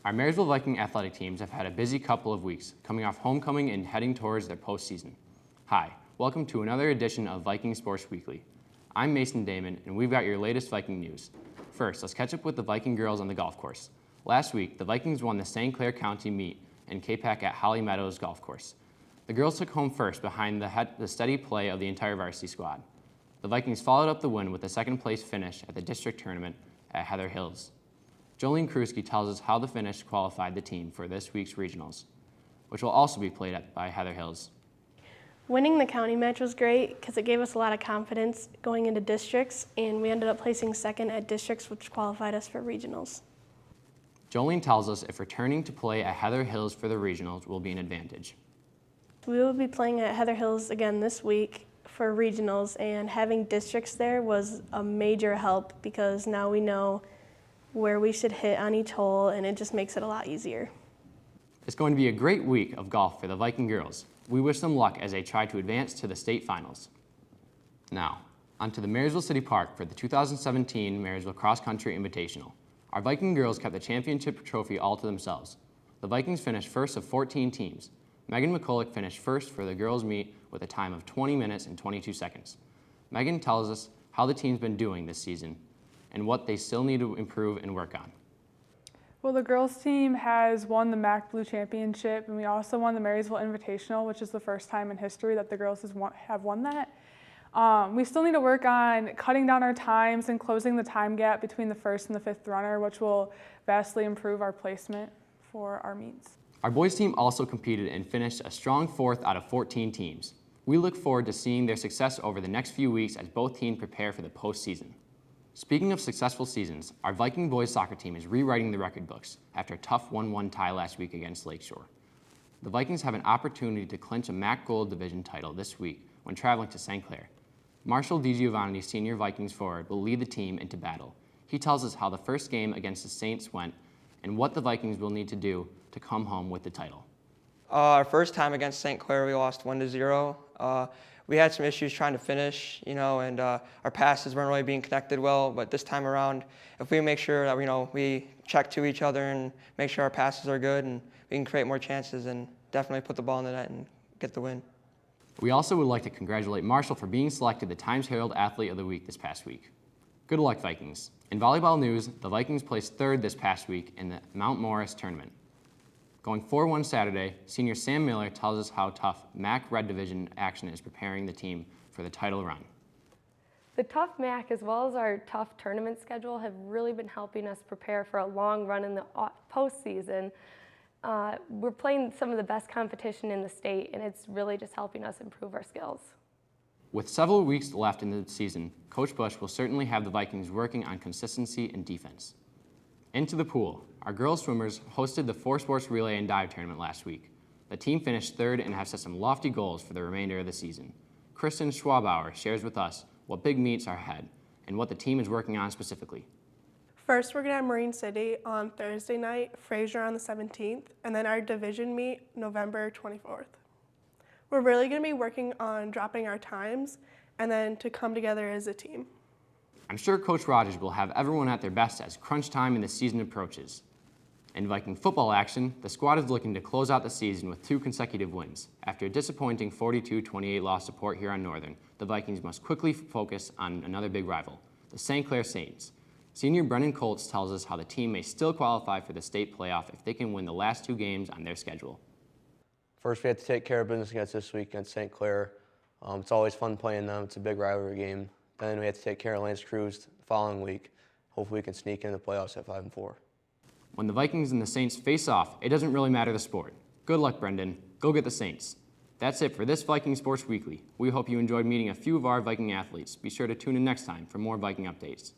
Our Marysville Viking athletic teams have had a busy couple of weeks, coming off homecoming and heading towards their postseason. Hi, welcome to another edition of Viking Sports Weekly. I'm Mason Damon, and we've got your latest Viking news. First, let's catch up with the Viking girls on the golf course. Last week, the Vikings won the St. Clair County meet in K-Pac at Holly Meadows Golf Course. The girls took home first behind the steady play of the entire varsity squad. The Vikings followed up the win with a second-place finish at the district tournament at Heather Hills. Jolene Kruski tells us how the finish qualified the team for this week's regionals, which will also be played by Heather Hills. Winning the county match was great because it gave us a lot of confidence going into districts, and we ended up placing second at districts, which qualified us for regionals. Jolene tells us if returning to play at Heather Hills for the regionals will be an advantage. We will be playing at Heather Hills again this week for regionals, and having districts there was a major help because now we know where we should hit on each hole, and it just makes it a lot easier. It's going to be a great week of golf for the Viking girls. We wish them luck as they try to advance to the state finals. Now, onto the Marysville City Park for the 2017 Marysville Cross Country Invitational. Our Viking girls kept the championship trophy all to themselves. The Vikings finished first of 14 teams. Megan McCulloch finished first for the girls' meet with a time of 20 minutes and 22 seconds. Megan tells us how the team's been doing this season and what they still need to improve and work on. Well, the girls team has won the MAC Blue Championship, and we also won the Marysville Invitational, which is the first time in history that the girls have won that. We still need to work on cutting down our times and closing the time gap between the first and the fifth runner, which will vastly improve our placement for our meets. Our boys team also competed and finished a strong fourth out of 14 teams. We look forward to seeing their success over the next few weeks as both teams prepare for the postseason. Speaking of successful seasons, our Viking boys soccer team is rewriting the record books after a tough 1-1 tie last week against Lakeshore. The Vikings have an opportunity to clinch a MAC Gold Division title this week when traveling to St. Clair. Marshall DiGiovanni, senior Vikings forward, will lead the team into battle. He tells us how the first game against the Saints went and what the Vikings will need to do to come home with the title. Our first time against St. Clair, we lost 1-0. We had some issues trying to finish, and our passes weren't really being connected well. But this time around, if we make sure that we check to each other and make sure our passes are good, and we can create more chances and definitely put the ball in the net and get the win. We also would like to congratulate Marshall for being selected the Times Herald Athlete of the Week this past week. Good luck, Vikings. In volleyball news, the Vikings placed third this past week in the Mount Morris tournament. Going 4-1 Saturday, senior Sam Miller tells us how tough MAC Red Division action is preparing the team for the title run. The tough MAC as well as our tough tournament schedule have really been helping us prepare for a long run in the postseason. We're playing some of the best competition in the state, and it's really just helping us improve our skills. With several weeks left in the season, Coach Bush will certainly have the Vikings working on consistency and defense. Into the pool, our girls swimmers hosted the 4-sports relay and dive tournament last week. The team finished third and have set some lofty goals for the remainder of the season. Kristen Schwabauer shares with us what big meets are ahead and what the team is working on specifically. First, we're going to have Marine City on Thursday night, Fraser on the 17th, and then our division meet November 24th. We're really going to be working on dropping our times and then to come together as a team. I'm sure Coach Rogers will have everyone at their best as crunch time in the season approaches. In Viking football action, the squad is looking to close out the season with 2 consecutive wins. After a disappointing 42-28 loss to Port Huron Northern, the Vikings must quickly focus on another big rival, the St. Clair Saints. Senior Brennan Colts tells us how the team may still qualify for the state playoff if they can win the last 2 games on their schedule. First, we have to take care of business against this week against St. Clair. It's always fun playing them. It's a big rivalry game. Then we have to take care of Lance Cruz the following week. Hopefully we can sneak in the playoffs at 5-4. When the Vikings and the Saints face off, it doesn't really matter the sport. Good luck, Brendan. Go get the Saints. That's it for this Viking Sports Weekly. We hope you enjoyed meeting a few of our Viking athletes. Be sure to tune in next time for more Viking updates.